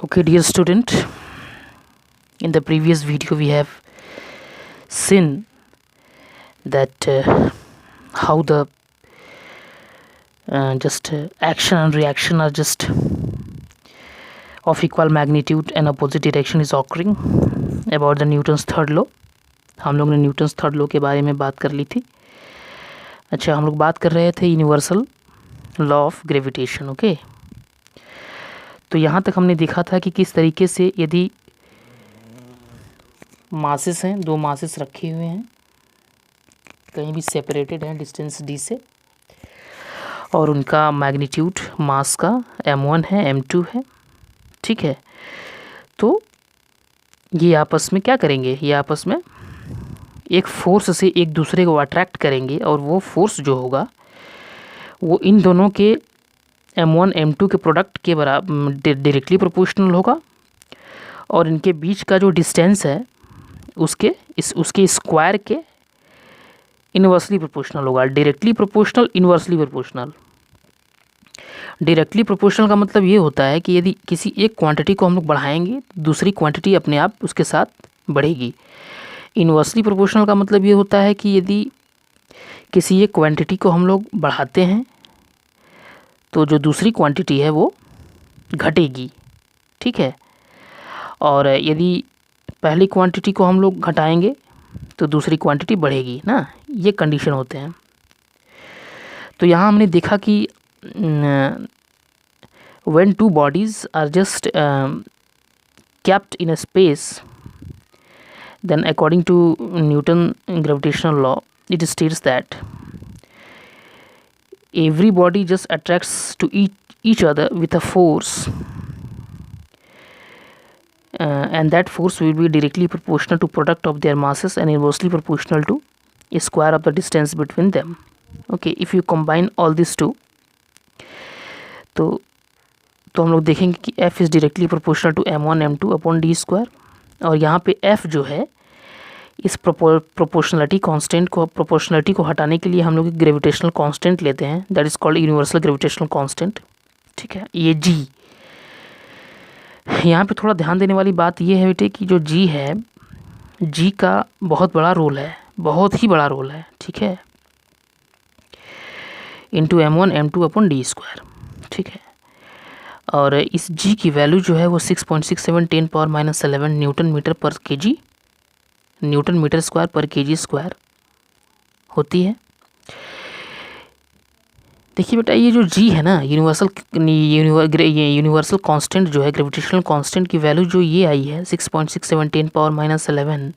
Okay, dear student, in the previous video we have seen that how the action and reaction are just of equal magnitude and opposite direction is occurring about the Newton's third law. हम लोग ने Newton's third law के बारे में बात कर ली थी. अच्छा, हम लोग बात कर रहे थे universal law of gravitation. Okay, तो यहाँ तक हमने देखा था कि किस तरीके से यदि मासेस हैं, दो मासेस रखे हुए हैं, कहीं भी सेपरेटेड हैं डिस्टेंस d से, और उनका मैग्नीट्यूड मास का m1 है, m2 है. ठीक है, तो ये आपस में क्या करेंगे, ये आपस में एक फोर्स से एक दूसरे को अट्रैक्ट करेंगे, और वो फोर्स जो होगा वो इन दोनों के m1 m2 के प्रोडक्ट के बराबर डायरेक्टली प्रोपोर्शनल होगा, और इनके बीच का जो डिस्टेंस है उसके स्क्वायर के इन्वर्सली प्रोपोर्शनल होगा. Directly proportional, inversely proportional. Directly proportional का मतलब ये होता है कि यदि किसी एक क्वांटिटी को हम लोग बढ़ाएंगे, दूसरी क्वांटिटी अपने आप उसके साथ बढ़ेगी. इन्वर्सली प्रोपोर्शनल का मतलब ये होता है कि यदि किसी एक क्वांटिटी को हम लोग बढ़ाते हैं तो जो दूसरी क्वांटिटी है वो घटेगी. ठीक है, और यदि पहली क्वांटिटी को हम लोग घटाएंगे तो दूसरी क्वांटिटी बढ़ेगी ना. ये कंडीशन होते हैं. तो यहाँ हमने देखा कि when two bodies are just kept in a space, then according to Newton gravitational law, it states that every body just attracts to each other with a force, and that force will be directly proportional to product of their masses and inversely proportional to square of the distance between them. Okay, if you combine all these two, तो हम लोग देखेंगे कि f is directly proportional to m1 m2 upon d square. और यहाँ पे f जो है, इस प्रोपोर्शनलिटी को हटाने के लिए हम लोग ग्रेविटेशनल कांस्टेंट लेते हैं, that is called universal gravitational constant. ठीक है, ये g. यहाँ पे थोड़ा ध्यान देने वाली बात ये है बेटे कि जो g है, g का बहुत बड़ा रोल है, बहुत ही बड़ा रोल है. ठीक है, into m1 m2 upon d square. ठीक है, और इस g की वैल्यू जो है वो 6.67 10⁻⁻11 न्यूटन मीटर पर केजी, न्यूटन मीटर स्क्वायर पर केजी स्क्वायर होती है. देखिए बेटा, ये जो g है ना, यूनिवर्सल कांस्टेंट जो है, ग्रेविटेशनल कांस्टेंट की वैल्यू जो ये आई है 6.67 10⁻⁻11,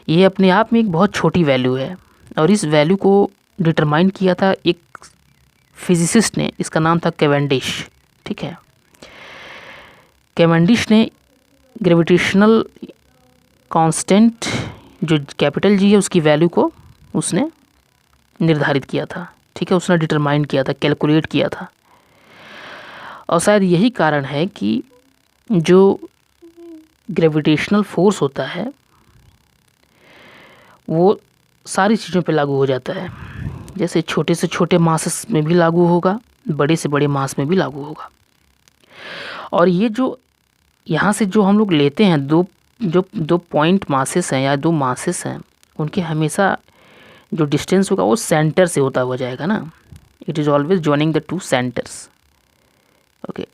ये अपने आप में एक बहुत छोटी वैल्यू है. और इस वैल्यू को डिटरमाइन किया था एक फिजिसिस्ट ने, इसका नाम था कैवेंडिश. ठीक है, कैवेंडिश ने ग्रेविटेशनल कांस्टेंट जो कैपिटल जी है उसकी वैल्यू को उसने निर्धारित किया था. ठीक है, उसने डिटरमाइन किया था, कैलकुलेट किया था. और शायद यही कारण है कि जो ग्रेविटेशनल फोर्स होता है वो सारी चीज़ों पे लागू हो जाता है. जैसे छोटे से छोटे मासेस में भी लागू होगा, बड़े से बड़े मास में भी लागू होगा. और ये जो यहाँ से जो हम लोग लेते हैं, दो पॉइंट मासेस हैं या दो मासेस हैं, उनके हमेशा जो डिस्टेंस होगा वो सेंटर से होता हुआ जाएगा ना. It is always joining the two centres. Okay,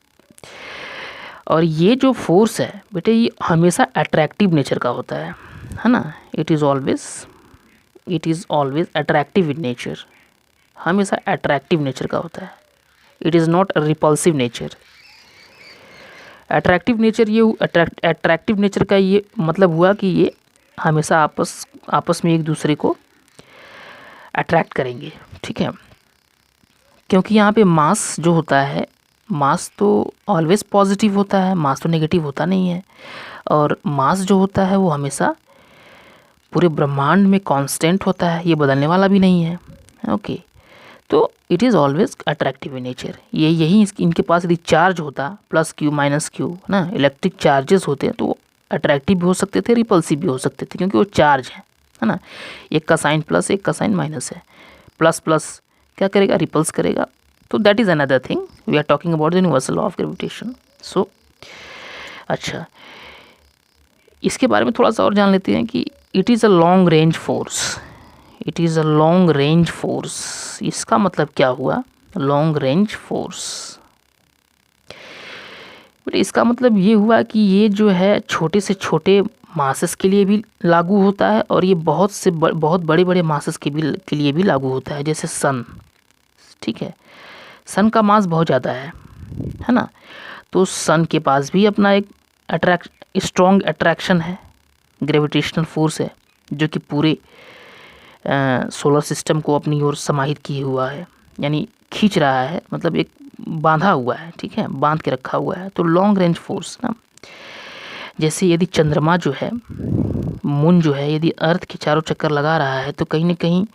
और ये जो फोर्स है बेटे, ये हमेशा अट्रैक्टिव नेचर का होता है ना. It is always attractive in nature, हमेशा अट्रैक्टिव नेचर का होता है. It is not repulsive nature. Attractive nature का ये मतलब हुआ कि ये हमेशा आपस में एक दूसरे को अट्रैक्ट करेंगे. ठीक है, क्योंकि यहाँ पे मास जो होता है, मास तो ऑलवेज पॉजिटिव होता है, मास तो नेगेटिव होता नहीं है. और मास जो होता है वो हमेशा पूरे ब्रह्मांड में कांस्टेंट होता है, ये बदलने वाला भी नहीं है. ओके, तो it is always attractive in nature. यही इनके पास यदि चार्ज होता प्लस क्यू माइनस क्यू ना, इलेक्ट्रिक चार्जेस होते हैं, तो वो अट्रैक्टिव भी हो सकते थे, रिपल्सिव भी हो सकते थे, क्योंकि वो चार्ज है ना. एक का साइन प्लस, एक का साइन माइनस है. प्लस प्लस क्या करेगा, रिपल्स करेगा. तो that is another thing. We are talking about the universal law of gravitation. So अच्छा, इसके बारे में थोड़ा सा और जान लेते हैं कि it is a long range force. It is a long range force, इसका मतलब क्या हुआ? लॉन्ग रेंज फोर्स, बट इसका मतलब ये हुआ कि ये जो है छोटे से छोटे मासेस के लिए भी लागू होता है और ये बहुत बड़े बड़े मासेस के लिए भी लागू होता है, जैसे सन। ठीक है, सन का मास बहुत ज़्यादा है ना, तो सन के पास भी अपना एक स्ट्रॉन्ग अट्रैक्शन है, ग्रेविटेशनल फोर्स है, जो कि पूरे सोलर सिस्टम को अपनी ओर समाहित किए हुआ है, यानी खींच रहा है, मतलब एक बांधा हुआ है, ठीक है, बांध के रखा हुआ है। तो लॉन्ग रेंज फोर्स ना, जैसे यदि चंद्रमा जो है, मून जो है, यदि अर्थ के चारों चक्कर लगा रहा है, तो कहीं ना कहीं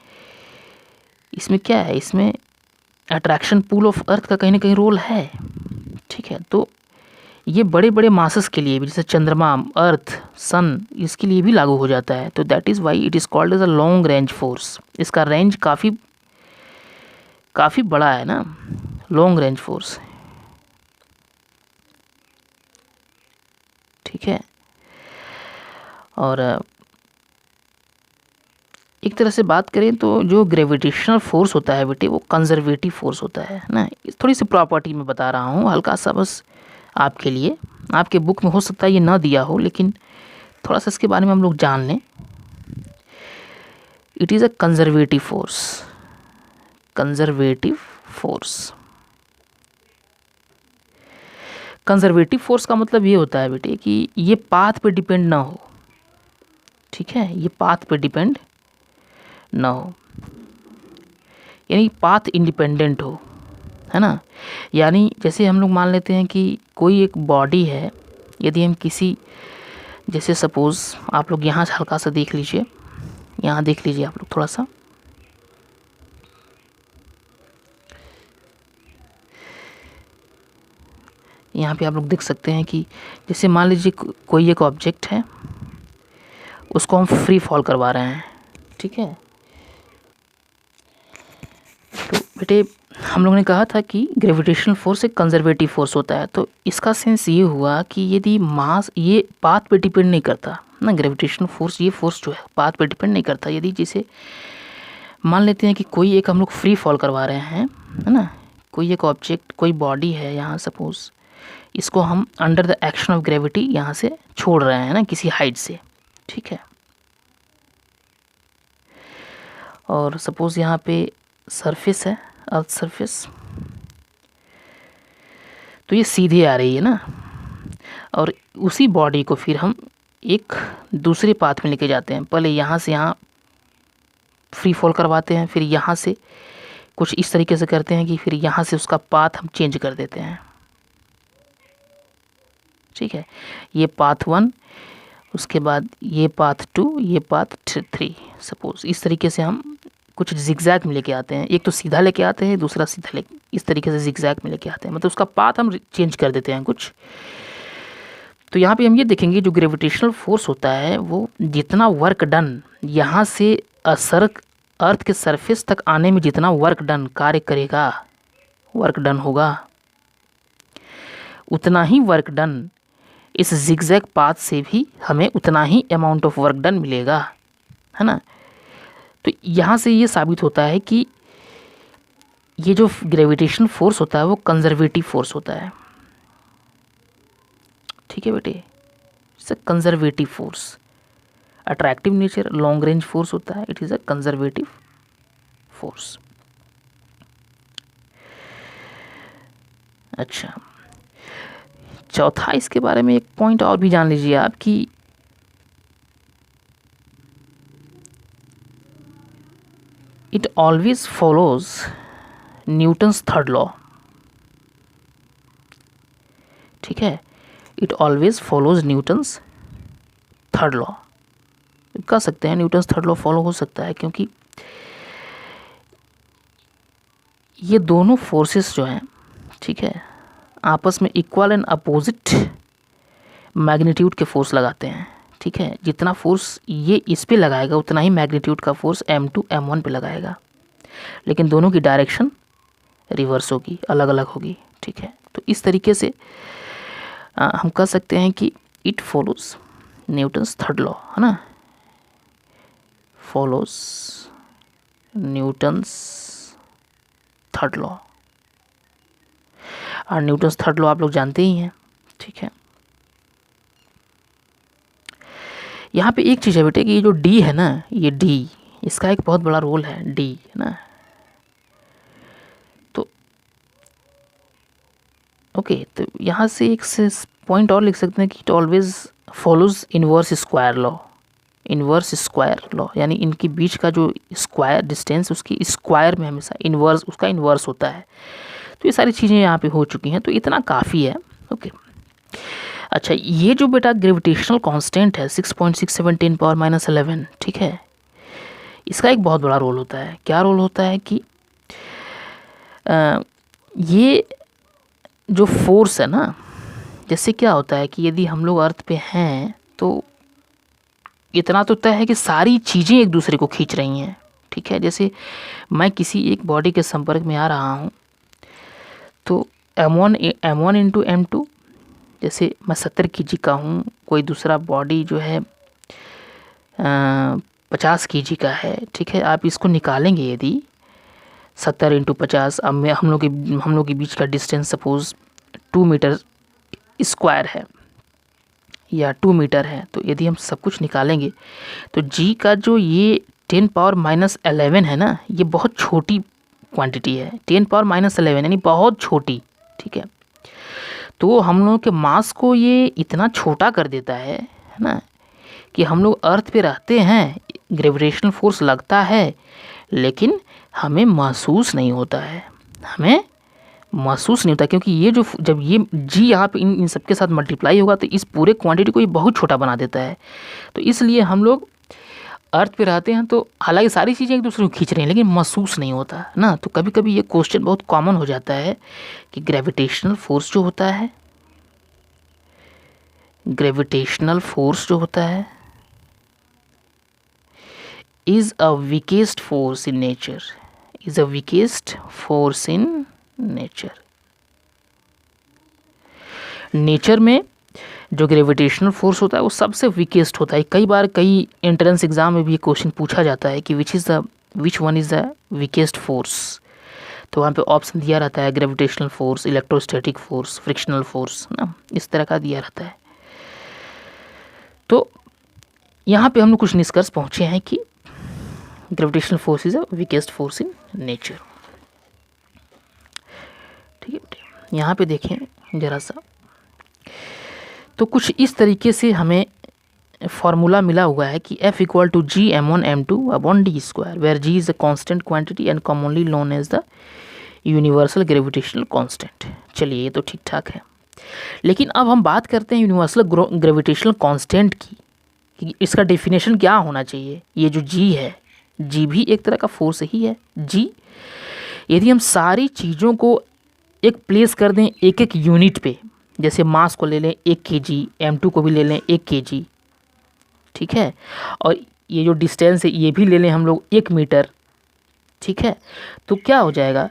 इसमें क्या है, इसमें अट्रैक्शन पुल ऑफ अर्थ का कहीं ना कहीं रोल है। ठीक है, तो ये बड़े बड़े मासेस के लिए भी, जैसे चंद्रमा, अर्थ, सन, इसके लिए भी लागू हो जाता है। तो that is why it is called as a long range force. इसका रेंज काफ़ी बड़ा है ना, लॉन्ग रेंज फोर्स। ठीक है, और एक तरह से बात करें तो जो ग्रेविटेशनल फोर्स होता है बेटे, वो कंजर्वेटिव फोर्स होता है ना। थोड़ी सी प्रॉपर्टी में बता रहा हूँ हल्का सा, बस आपके लिए। आपके बुक में हो सकता है ये ना दिया हो, लेकिन थोड़ा सा इसके बारे में हम लोग जान लें। It is a conservative force. Conservative force, conservative force का मतलब ये होता है बेटे कि ये पाथ पे डिपेंड ना हो। ठीक है, ये पाथ पे डिपेंड ना हो, यानी पाथ इंडिपेंडेंट हो, है ना। यानी जैसे हम लोग मान लेते हैं कि कोई एक बॉडी है, यदि हम किसी, जैसे सपोज़ आप लोग यहाँ से हल्का सा देख लीजिए, यहाँ देख लीजिए आप लोग थोड़ा सा, यहाँ पे आप लोग देख सकते हैं कि जैसे मान लीजिए कोई एक ऑब्जेक्ट है, उसको हम फ्री फॉल करवा रहे हैं। ठीक है, तो बेटे हम लोग ने कहा था कि ग्रेविटेशनल फोर्स एक कंजर्वेटिव फोर्स होता है। तो इसका सेंस ये हुआ कि यदि मास, ये पाथ पे डिपेंड नहीं करता ना, ग्रेविटेशनल फोर्स, ये फोर्स जो है पाथ पे डिपेंड नहीं करता। यदि जैसे मान लेते हैं कि कोई एक हम लोग फ्री फॉल करवा रहे हैं, है ना, कोई एक ऑब्जेक्ट, कोई बॉडी है यहाँ सपोज़, इसको हम under the action of gravity यहाँ से छोड़ रहे हैं ना, किसी हाइट से। ठीक है, और सपोज़ यहाँ पे सरफेस है, अर्थ सरफेस, तो ये सीधे आ रही है ना, और उसी बॉडी को फिर हम एक दूसरे पाथ में लेके जाते हैं। पहले यहाँ से यहाँ फ्री फॉल करवाते हैं, फिर यहाँ से कुछ इस तरीके से करते हैं कि फिर यहाँ से उसका पाथ हम चेंज कर देते हैं। ठीक है, ये पाथ 1, उसके बाद ये पाथ 2, ये पाथ 3, सपोज इस तरीके से हम कुछ जिगजैग में लेके आते हैं। एक तो सीधा लेके आते हैं, दूसरा सीधा लेके, इस तरीके से जिगजैग में लेके आते हैं, मतलब उसका पाथ हम चेंज कर देते हैं कुछ। तो यहाँ पे हम ये देखेंगे जो ग्रेविटेशनल फोर्स होता है, वो जितना वर्क डन यहाँ से अर्थ के सरफेस तक आने में जितना वर्क डन कार्य करेगा, वर्क डन होगा, उतना ही वर्क डन इस जिगजैग पाथ से भी हमें उतना ही अमाउंट ऑफ वर्क डन मिलेगा, है ना। तो यहाँ से ये साबित होता है कि ये जो ग्रेविटेशनल फोर्स होता है वो कंजर्वेटिव फोर्स होता है। ठीक है बेटे, it's a conservative force. Attractive nature, long range force होता है, it is a conservative force. अच्छा, चौथा इसके बारे में एक पॉइंट और भी जान लीजिए आप कि it always follows Newton's third law. ठीक है, it always follows Newton's third law. कह सकते हैं न्यूटन्स थर्ड लॉ फॉलो हो सकता है, क्योंकि ये दोनों फोर्सेस जो हैं, ठीक है, आपस में इक्वल एंड अपोजिट मैग्नीट्यूड के फोर्स लगाते हैं। ठीक है, जितना फोर्स ये इस पे लगाएगा उतना ही मैग्नीट्यूड का फोर्स m2 m1 पे लगाएगा, लेकिन दोनों की डायरेक्शन रिवर्स होगी, अलग अलग होगी। ठीक है, तो इस तरीके से हम कह सकते हैं कि it follows Newton's third law, है ना, फॉलोज न्यूटन्स थर्ड लॉ। और न्यूटन्स थर्ड लॉ आप लोग जानते ही हैं, ठीक है। यहाँ पे एक चीज़ है बेटे कि ये जो डी है ना, ये डी, इसका एक बहुत बड़ा रोल है, डी, है ना। तो ओके, तो यहाँ से एक से पॉइंट और लिख सकते हैं कि it always follows inverse square law, inverse square law, यानी इनके बीच का जो स्क्वायर डिस्टेंस उसकी स्क्वायर में हमेशा इनवर्स, उसका इनवर्स होता है। तो ये सारी चीज़ें यहाँ पे हो चुकी हैं, तो इतना काफ़ी है। ओके, अच्छा, ये जो बेटा ग्रेविटेशनल कांस्टेंट है 6.67 10 पावर माइनस 11, ठीक है, इसका एक बहुत बड़ा रोल होता है। क्या रोल होता है कि ये जो फोर्स है ना, जैसे क्या होता है कि यदि हम लोग अर्थ पे हैं तो इतना तो तय है कि सारी चीज़ें एक दूसरे को खींच रही हैं, ठीक है। जैसे मैं किसी एक बॉडी के संपर्क में आ रहा हूँ तो m1 इंटू m2, जैसे मैं 70 kg का हूँ, कोई दूसरा बॉडी जो है 50 kg का है, ठीक है। आप इसको निकालेंगे यदि 70 इंटू 50, अब मैं हम लोग के बीच का डिस्टेंस सपोज़ 2 मीटर स्क्वायर है या 2 मीटर है, तो यदि हम सब कुछ निकालेंगे तो g का जो ये 10 पावर माइनस 11 है ना, ये बहुत छोटी क्वांटिटी है, 10 पावर माइनस 11 यानी बहुत छोटी, ठीक है। तो हम लोगों के मास को ये इतना छोटा कर देता है ना, कि हम लोग अर्थ पे रहते हैं, ग्रेविटेशनल फोर्स लगता है, लेकिन हमें महसूस नहीं होता है, हमें महसूस नहीं होता, क्योंकि ये जो जब ये जी यहाँ पे इन सबके साथ मल्टीप्लाई होगा तो इस पूरे क्वांटिटी को ये बहुत छोटा बना देता है। तो इसलिए हम लोग अर्थ पे रहते हैं तो हालांकि सारी चीज़ें एक दूसरे को खींच रही हैं, लेकिन महसूस नहीं होता ना। तो कभी कभी ये क्वेश्चन बहुत कॉमन हो जाता है कि ग्रेविटेशनल फोर्स जो होता है, ग्रेविटेशनल फोर्स जो होता है is a weakest force in nature, is a weakest force in nature. Nature में जो ग्रेविटेशनल फोर्स होता है वो सबसे वीकेस्ट होता है। कई बार कई एंट्रेंस एग्जाम में भी ये क्वेश्चन पूछा जाता है कि which one is the weakest force. तो वहाँ पे ऑप्शन दिया रहता है gravitational force, electrostatic force, frictional force, ना, इस तरह का दिया रहता है। तो यहाँ पे हम लोग कुछ निष्कर्ष पहुँचे हैं कि gravitational force is a weakest force in nature, ठीक है। यहाँ पे देखें ज़रा सा, तो कुछ इस तरीके से हमें फॉर्मूला मिला हुआ है कि F equal to G m1 m2 upon d square, where G is a constant quantity and commonly known as the universal gravitational constant. चलिए, ये तो ठीक ठाक है, लेकिन अब हम बात करते हैं यूनिवर्सल ग्रेविटेशनल कांस्टेंट की, कि इसका डेफिनेशन क्या होना चाहिए। ये जो जी है, जी भी एक तरह का फोर्स ही है। जी, यदि हम सारी चीज़ों को एक प्लेस कर दें एक एक यूनिट पे, जैसे मास को ले लें 1 kg, m2 को भी ले लें 1 kg, ठीक है, और ये जो डिस्टेंस है ये भी ले लें हम लोग 1 मीटर, ठीक है, तो क्या हो जाएगा।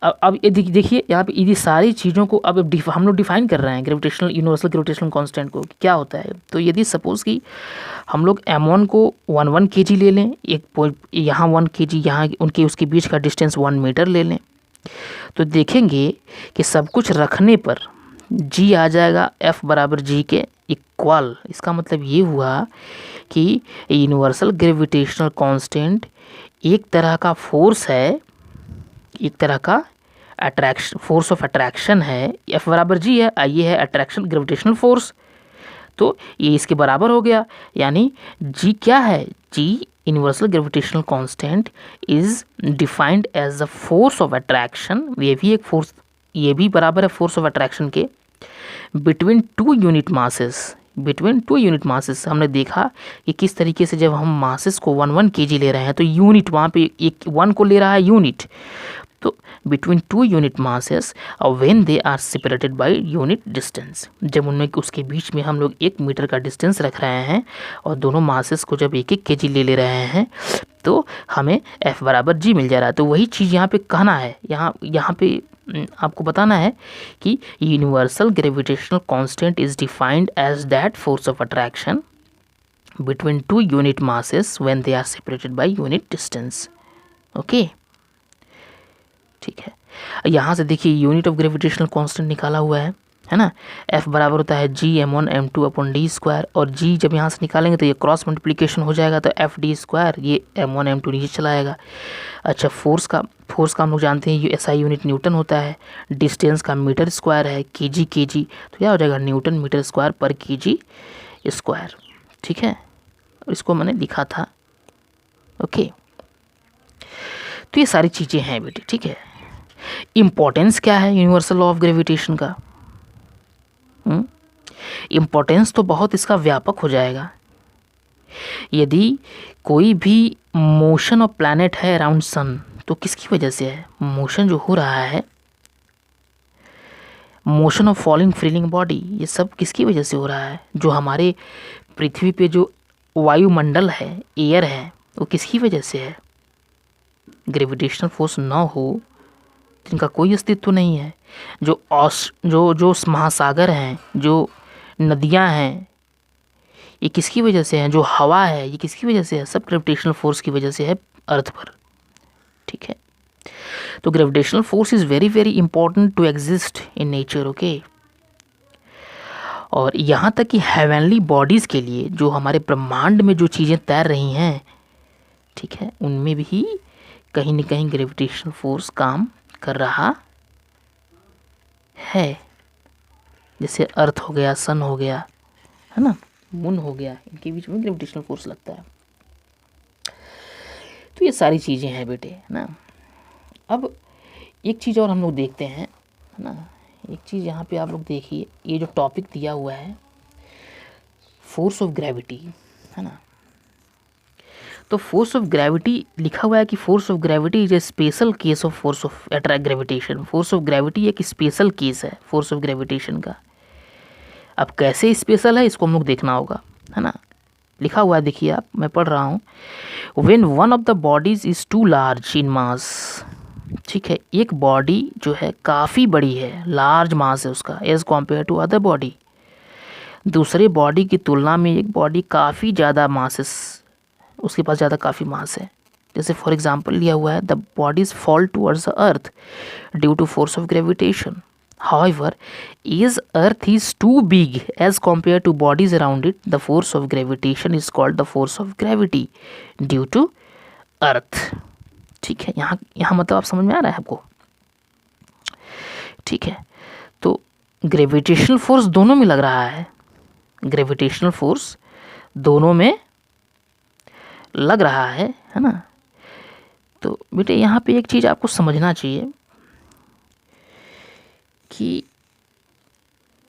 अब ये देखिए यहाँ पे यदि सारी चीज़ों को अब हम लोग डिफाइन कर रहे हैं ग्रेविटेशनल यूनिवर्सल ग्रेविटेशनल कांस्टेंट को, क्या होता है। तो यदि सपोज़ कि हम लोग m1 को 1 kg ले लें, एक पॉइंट यहाँ 1 kg, यहाँ उनके उसके बीच का डिस्टेंस 1 मीटर ले लें, तो देखेंगे कि सब कुछ रखने पर g आ जाएगा F बराबर g के इक्वल। इसका मतलब ये हुआ कि यूनिवर्सल ग्रेविटेशनल कांस्टेंट एक तरह का फोर्स है, एक तरह का अट्रैक्शन, फोर्स ऑफ अट्रैक्शन है। F बराबर g है, ये है अट्रैक्शन ग्रेविटेशनल फोर्स, तो ये इसके बराबर हो गया। यानी g क्या है, g universal gravitational constant is defined as the force of attraction, ये भी एक फोर्स, ये भी बराबर है फोर्स ऑफ अट्रैक्शन के, between 2 unit masses, between 2 unit masses. हमने देखा कि किस तरीके से जब हम मासेस को 1 kg ले रहे हैं तो यूनिट वहाँ पे एक 1 को ले रहा है यूनिट, तो between two unit masses when they are separated by unit distance, जब उनमें उसके बीच में हम लोग 1 मीटर का डिस्टेंस रख रहे हैं और दोनों मासेस को जब 1-1 kg ले रहे हैं तो हमें F बराबर G मिल जा रहा है। तो वही चीज़ यहाँ पे कहना है, यहाँ पे आपको बताना है कि universal gravitational constant is defined as that force of attraction between two unit masses when they are separated by unit distance. Okay, ठीक है। यहाँ से देखिए यूनिट ऑफ ग्रेविटेशनल कांस्टेंट निकाला हुआ है ना। F बराबर होता है Gm1m2/d², और G जब यहाँ से निकालेंगे तो ये क्रॉस मल्टीप्लिकेशन हो जाएगा, तो Fd², ये m1m2 नीचे चला आएगा। अच्छा, फोर्स का हम लोग जानते हैं SI यूनिट न्यूटन होता है, डिस्टेंस का मीटर स्क्वायर है, kg, तो क्या हो जाएगा न्यूटन मीटर स्क्वायर पर kg स्क्वायर। ठीक है, इसको मैंने लिखा था। ओके, तो ये सारी चीज़ें हैं बेटे। ठीक है, इम्पोर्टेंस क्या है यूनिवर्सल लॉ ऑफ ग्रेविटेशन का? इम्पोर्टेंस तो बहुत इसका व्यापक हो जाएगा। यदि कोई भी मोशन ऑफ प्लैनेट है अराउंड सन, तो किसकी वजह से है? मोशन जो हो रहा है, मोशन ऑफ फॉलिंग फ्रीलिंग बॉडी, ये सब किसकी वजह से हो रहा है? जो हमारे पृथ्वी पे जो वायुमंडल है, एयर है, वो किसकी वजह से है? ग्रेविटेशनल फोर्स ना हो जिनका कोई अस्तित्व नहीं है। जो महासागर हैं, जो नदियां हैं, ये किसकी वजह से हैं? जो हवा है, ये किसकी वजह से है? सब ग्रेविटेशनल फोर्स की वजह से है अर्थ पर। ठीक है, तो gravitational force is very very important to exist in nature. Okay, और यहाँ तक कि हेवनली बॉडीज़ के लिए, जो हमारे ब्रह्मांड में जो चीज़ें तैर रही हैं, ठीक है, उनमें भी कहीं न कहीं ग्रेविटेशनल फोर्स काम कर रहा है। जैसे अर्थ हो गया, सन हो गया, है ना, मून हो गया, इनके बीच में ग्रेविटेशनल फोर्स लगता है। तो ये सारी चीज़ें हैं बेटे, है ना। अब एक चीज़ और हम लोग देखते हैं, है ना, एक चीज़ यहाँ पे आप लोग देखिए, ये जो टॉपिक दिया हुआ है फोर्स ऑफ ग्रेविटी, है ना, तो फोर्स ऑफ ग्रेविटी लिखा हुआ है कि force of gravity is a special case of force of attract gravitation. Force of gravity एक स्पेशल केस है फोर्स ऑफ ग्रेविटेशन का। अब कैसे स्पेशल है इसको हम लोग देखना होगा, है ना। लिखा हुआ है, देखिए आप, मैं पढ़ रहा हूँ। When one of the bodies is too large in mass, ठीक है, एक बॉडी जो है काफ़ी बड़ी है, लार्ज मास है उसका, as compare to other body, दूसरे बॉडी की तुलना में एक बॉडी काफ़ी ज़्यादा मासेस, उसके पास ज़्यादा काफ़ी मास है। जैसे फॉर एग्जांपल लिया हुआ है, the bodies fall towards the earth due to force of gravitation. However, as Earth is too big as compared to bodies around it, the force of gravitation is called the force of gravity due to Earth. ठीक है, यहाँ मतलब आप समझ में आ रहा है आपको? ठीक है, तो ग्रेविटेशनल फोर्स दोनों में लग रहा है, ग्रेविटेशनल फोर्स दोनों में लग रहा है ना। तो बेटे यहाँ पे एक चीज़ आपको समझना चाहिए कि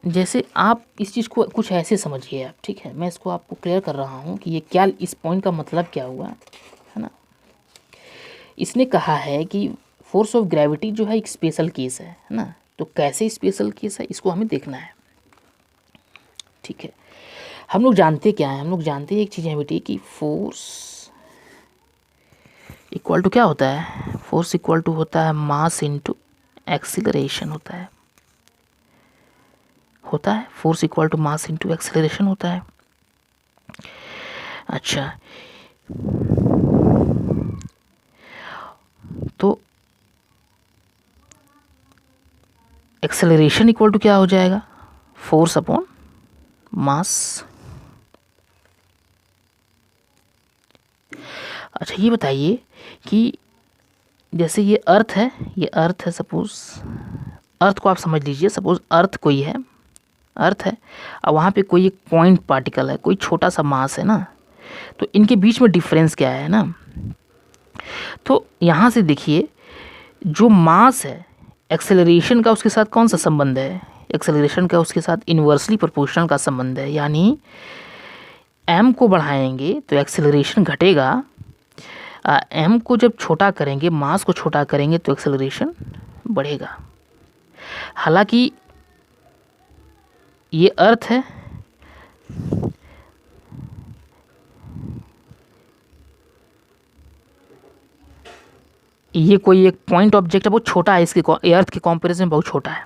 जैसे आप इस चीज़ को कुछ ऐसे समझिए आप, ठीक है, मैं इसको आपको क्लियर कर रहा हूँ कि ये क्या, इस पॉइंट का मतलब क्या हुआ, है ना। इसने कहा है कि फोर्स ऑफ ग्रेविटी जो है एक स्पेशल केस है ना। तो कैसे स्पेशल केस है इसको हमें देखना है। ठीक है, हम लोग जानते क्या है? हम लोग जानते हैं एक चीज़ है बेटी कि फोर्स इक्वल टू क्या होता है? फोर्स इक्वल टू होता है मास इनटू एक्सीलरेशन होता है। Force equal to mass into acceleration होता है। अच्छा, तो एक्सेलरेशन इक्वल टू क्या हो जाएगा? Force upon mass. अच्छा, ये बताइए कि जैसे ये अर्थ है, सपोज अर्थ को आप समझ लीजिए, सपोज अर्थ कोई है, अर्थ है, और वहाँ पे कोई एक पॉइंट पार्टिकल है, कोई छोटा सा मास है ना। तो इनके बीच में डिफरेंस क्या है ना। तो यहाँ से देखिए, जो मास है एक्सेलरेशन का उसके साथ कौन सा संबंध है? एक्सेलरेशन का उसके साथ इन्वर्सली प्रोपोर्शनल का संबंध है। यानी m को बढ़ाएंगे तो एक्सेलरेशन घटेगा, एम को जब छोटा करेंगे, मास को छोटा करेंगे तो एक्सेलरेशन बढ़ेगा। हालांकि ये अर्थ है, ये कोई एक पॉइंट ऑब्जेक्ट है, बहुत छोटा है, इसके अर्थ के कंपैरिजन में बहुत छोटा है।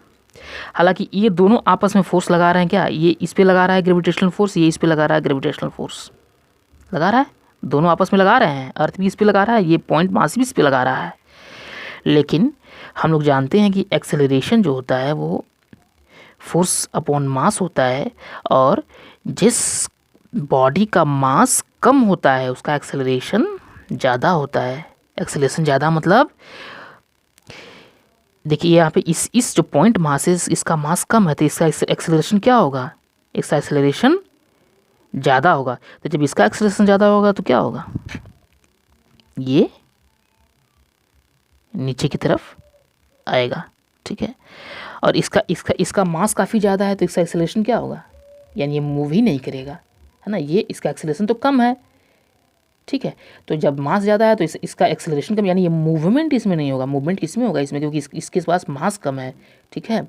हालांकि ये दोनों आपस में फोर्स लगा रहे हैं क्या, ये इस पे लगा रहा है ग्रेविटेशनल फोर्स, ये इस पे लगा रहा है ग्रेविटेशनल फोर्स, लगा रहा है, दोनों आपस में लगा रहे हैं, अर्थ भी इस पे लगा रहा है, ये पॉइंट मास भी इस पे लगा रहा है। लेकिन हम लोग जानते हैं कि एक्सेलरेशन जो होता है वो फोर्स अपॉन मास होता है, और जिस बॉडी का मास कम होता है उसका एक्सेलरेशन ज़्यादा होता है। एक्सेलरेशन ज़्यादा मतलब देखिए यहाँ पे इस जो पॉइंट मास है इसका मास कम है तो इसका एक्सेलरेशन क्या होगा, इसका एक्सेलरेशन ज़्यादा होगा। तो जब इसका एक्सेलरेशन ज़्यादा होगा तो क्या होगा, ये नीचे की तरफ आएगा, ठीक है। और इसका मास काफ़ी ज़्यादा है तो इसका एक्सेलरेशन क्या होगा, यानी ये मूव ही नहीं करेगा, है ना, ये इसका एक्सेलरेशन तो कम है, ठीक है। तो जब मास ज़्यादा है तो इसका एक्सेलरेशन कम, यानी ये मूवमेंट इसमें नहीं होगा, मूवमेंट किसमें होगा, इसमें, क्योंकि इसके पास मास कम है, ठीक है।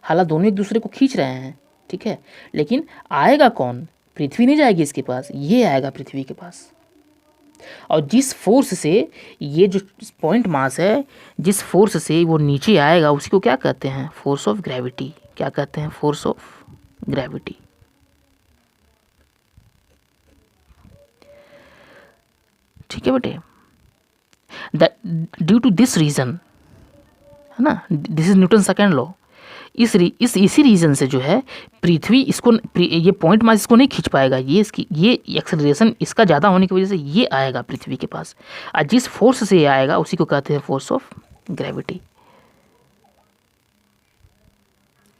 हालांकि दोनों एक दूसरे को खींच रहे हैं, ठीक है, लेकिन आएगा कौन, पृथ्वी नहीं जाएगी इसके पास, ये आएगा पृथ्वी के पास। और जिस फोर्स से ये जो पॉइंट मास है, जिस फोर्स से वो नीचे आएगा उसी को क्या कहते हैं, फोर्स ऑफ ग्रेविटी। क्या कहते हैं, फोर्स ऑफ ग्रेविटी। ठीक है बेटे, ड्यू टू दिस रीजन, है ना, this is Newton second law, इसी रीजन से जो है पृथ्वी इसको, ये पॉइंट मास इसको नहीं खींच पाएगा, ये एक्सेलरेशन इसका ज़्यादा होने की वजह से ये आएगा पृथ्वी के पास, और जिस फोर्स से ये आएगा उसी को कहते हैं फोर्स ऑफ ग्रेविटी।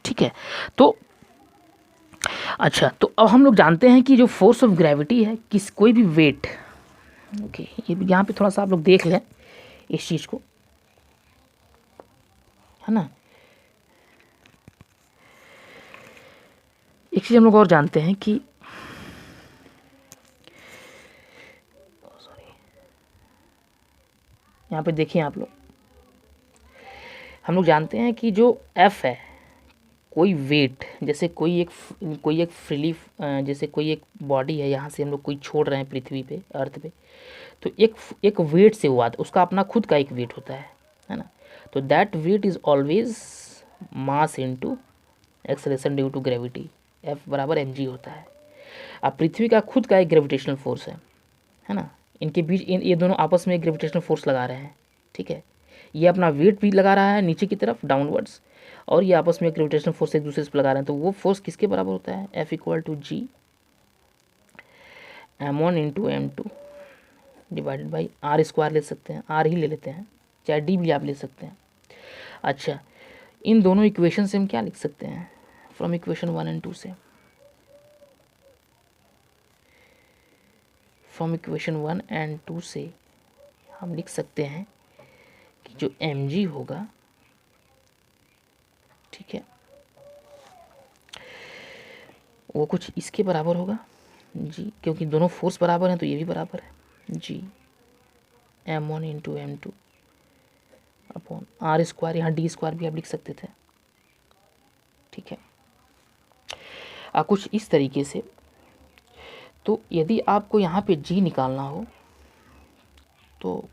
ठीक है, तो अच्छा, तो अब हम लोग जानते हैं कि जो फोर्स ऑफ ग्रेविटी है, कोई भी वेट, ओके, ये यहाँ पे थोड़ा सा आप लोग देख लें इस चीज़ को, है ना। एक चीज़ हम लोग और जानते हैं कि यहाँ पे देखिए आप लोग, हम लोग जानते हैं कि जो F है, कोई वेट, जैसे कोई एक फ्रीली, जैसे कोई एक बॉडी है, यहाँ से हम लोग कोई छोड़ रहे हैं पृथ्वी पे, अर्थ पे, तो एक वेट से हुआ, उसका अपना खुद का एक वेट होता है ना। तो that weight is always mass into acceleration due to gravity, F बराबर mg होता है। अब पृथ्वी का खुद का एक ग्रेविटेशनल फोर्स है ना, इनके बीच ये दोनों आपस में एक ग्रेविटेशनल फोर्स लगा रहे हैं, ठीक है। ये अपना वेट भी लगा रहा है नीचे की तरफ डाउनवर्ड्स, और ये आपस में एक ग्रेविटेशनल फोर्स एक दूसरे से लगा रहे हैं। तो वो फोर्स किसके बराबर होता है, F equal to g m1 into m2 divided by r square ले सकते हैं, आर ही ले लेते हैं, चाहे डी भी आप ले सकते हैं। अच्छा, इन दोनों इक्वेशन से हम क्या लिख सकते हैं, फ्रॉम इक्वेशन 1 एंड 2 से, फ्रॉम इक्वेशन 1 एंड 2 से हम लिख सकते हैं कि जो mg होगा, ठीक है, वो कुछ इसके बराबर होगा जी, क्योंकि दोनों फोर्स बराबर हैं तो ये भी बराबर है G, m1 into m2 upon r square, यहाँ डी स्क्वायर भी आप लिख सकते थे, ठीक है। कुछ इस तरीके से। तो यदि आपको यहाँ पे जी निकालना हो तो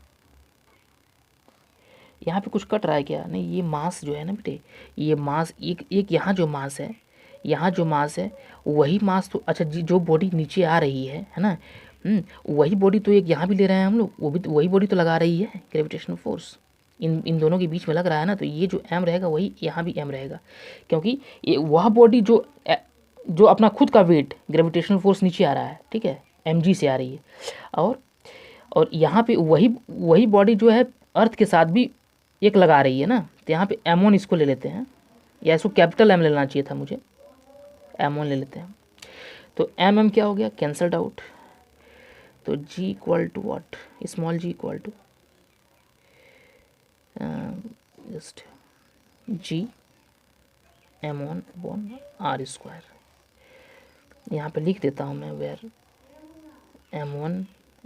यहाँ पे कुछ कट रहा है क्या, नहीं, ये मास जो है ना बेटे, ये मास एक यहाँ जो मास है, यहाँ जो मास है वही मास तो, अच्छा जी, जो बॉडी नीचे आ रही है ना, वही बॉडी तो एक यहाँ भी ले रहे हैं हम लोग, वो भी तो वही बॉडी तो लगा रही है ग्रेविटेशनल फोर्स, इन दोनों के बीच में लग रहा है ना, तो ये जो m रहेगा वही यहाँ भी m रहेगा, क्योंकि ये वह बॉडी जो अपना खुद का वेट ग्रेविटेशनल फोर्स नीचे आ रहा है, ठीक है, mg से आ रही है, और यहाँ पे वही बॉडी जो है अर्थ के साथ भी एक लगा रही है ना, तो यहाँ पे m1 इसको ले लेते हैं, या इसको कैपिटल M लेना चाहिए था मुझे, m1 ले लेते हैं, तो m क्या हो गया, कैंसल्ड आउट, तो g equal to what, small g equal to just g m1 upon r square, यहाँ पे लिख देता हूँ मैं, where m1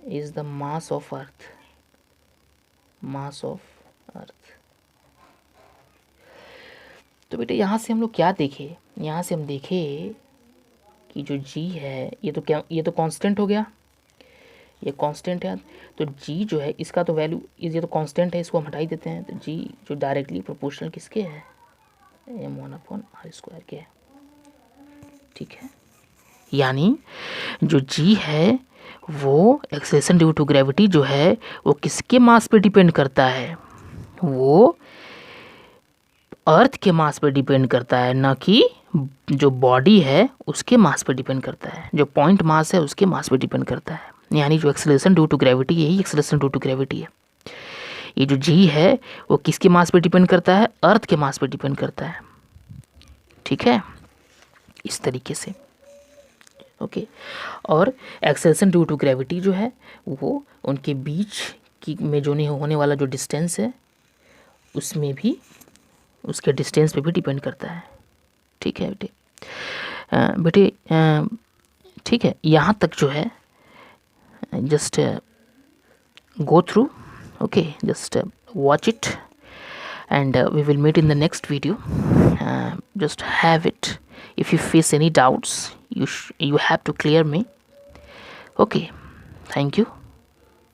is the mass of earth, mass of earth. तो बेटे यहाँ से हम लोग क्या देखे, यहाँ से हम देखे कि जो जी है ये तो क्या, ये तो कांस्टेंट हो गया, ये कांस्टेंट है। तो जी जो है इसका तो वैल्यू, ये तो कांस्टेंट है, इसको हम हटा ही देते हैं। तो जी जो डायरेक्टली प्रोपोर्शनल किसके है, m1/r² के है। ठीक है, यानी जो जी है वो एक्सेलरेशन ड्यू टू ग्रेविटी जो है वो किसके मास पे डिपेंड करता है, वो अर्थ के मास पे डिपेंड करता है, ना कि जो बॉडी है उसके मास पे डिपेंड करता है, जो पॉइंट मास है उसके मास पे डिपेंड करता है। यानी जो एक्सेलरेशन ड्यू टू ग्रेविटी, यही एक्सेलरेशन ड्यू टू ग्रेविटी है। ये जो जी है वो किसके मास पे डिपेंड करता है, अर्थ के मास पे डिपेंड करता है। ठीक है, इस तरीके से। ओके, और एक्सेलरेशन ड्यू टू ग्रेविटी जो है वो उनके बीच की में जो नहीं होने वाला जो डिस्टेंस है उसमें भी, उसके डिस्टेंस पे भी डिपेंड करता है। ठीक है बेटे, ठीक है, यहाँ तक जो है just go through. Okay, just watch it, and we will meet in the next video. Just have it. If you face any doubts, you have to clear me. Okay, thank you.